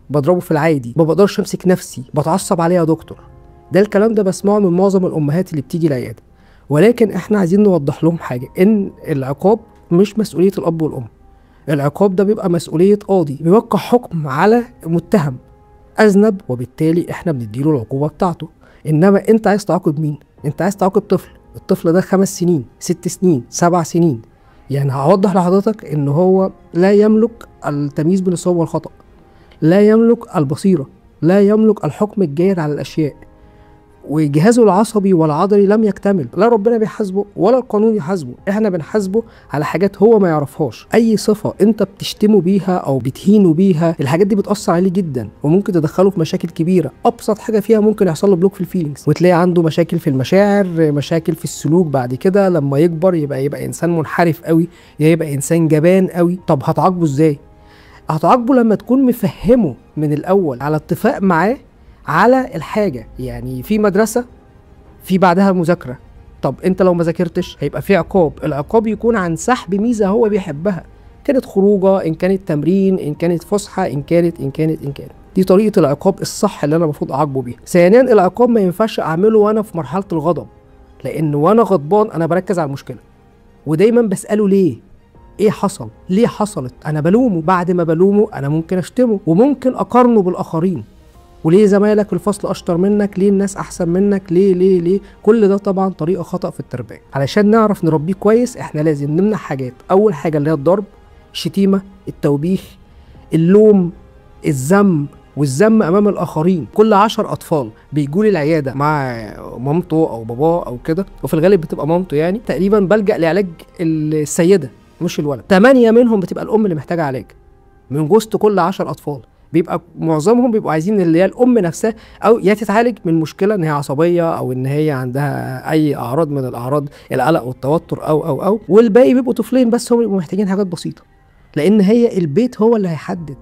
بضربه في العادي، ما بقدرش امسك نفسي، بتعصب عليه يا دكتور. ده الكلام ده بسمعه من معظم الامهات اللي بتيجي العياده. ولكن احنا عايزين نوضح لهم حاجه، ان العقاب مش مسؤوليه الاب والام. العقاب ده بيبقى مسؤوليه قاضي بيوقع حكم على متهم اذنب، وبالتالي احنا بنديله العقوبه بتاعته. انما انت عايز تعاقب مين؟ انت عايز تعاقب طفل، الطفل ده 5 سنين 6 سنين 7 سنين. يعني هوضح لحضرتك ان هو لا يملك التمييز بين الصواب والخطأ، لا يملك البصيرة، لا يملك الحكم الجيد على الاشياء، وجهازه العصبي والعضلي لم يكتمل. لا ربنا بيحاسبه ولا القانون يحاسبه، احنا بنحاسبه على حاجات هو ما يعرفهاش. اي صفة انت بتشتمه بيها او بتهينه بيها، الحاجات دي بتأثر عليه جدا وممكن تدخله في مشاكل كبيرة. ابسط حاجة فيها ممكن يحصل له بلوك في الفيلينجز، وتلاقي عنده مشاكل في المشاعر، مشاكل في السلوك. بعد كده لما يكبر يبقى انسان منحرف قوي، يبقى انسان جبان قوي. طب هتعاقبه ازاي؟ هتعاقبه لما تكون مفهمه من الاول على اتفاق معاه على الحاجة. يعني في مدرسة في بعدها مذاكرة، طب انت لو ما ذاكرتش هيبقى في عقاب. العقاب يكون عن سحب ميزة هو بيحبها، كانت خروجة، ان كانت تمرين، ان كانت فسحة، ان كانت. دي طريقة العقاب الصح اللي انا المفروض اعاقبه بيها. ثانيا، العقاب ما ينفعش اعمله وانا في مرحلة الغضب، لان وانا غضبان انا بركز على المشكلة ودايما بسأله ليه؟ ايه حصل؟ ليه حصلت؟ انا بلومه. بعد ما بلومه انا ممكن اشتمه وممكن اقارنه بالاخرين، وليه زمايلك في الفصل اشطر منك، ليه الناس احسن منك، ليه. كل ده طبعا طريقه خطأ في التربيه. علشان نعرف نربيه كويس احنا لازم نمنع حاجات. اول حاجه اللي هي الضرب، الشتيمه، التوبيخ، اللوم، الذم والذم امام الاخرين. كل 10 اطفال بيجوا لي العياده مع مامته او باباه او كده، وفي الغالب بتبقى مامته، يعني تقريبا بلجأ لعلاج السيده مش الولد. 8 منهم بتبقى الام اللي محتاجه علاج من وسط كل 10 اطفال. بيبقى معظمهم بيبقوا عايزين اللي هي الام نفسها او يا تتعالج من مشكله ان هي عصبيه، او ان هي عندها اي اعراض من الاعراض القلق والتوتر او والباقي بيبقوا طفلين بس هم بيبقوا محتاجين حاجات بسيطه، لان هي البيت هو اللي هيحدد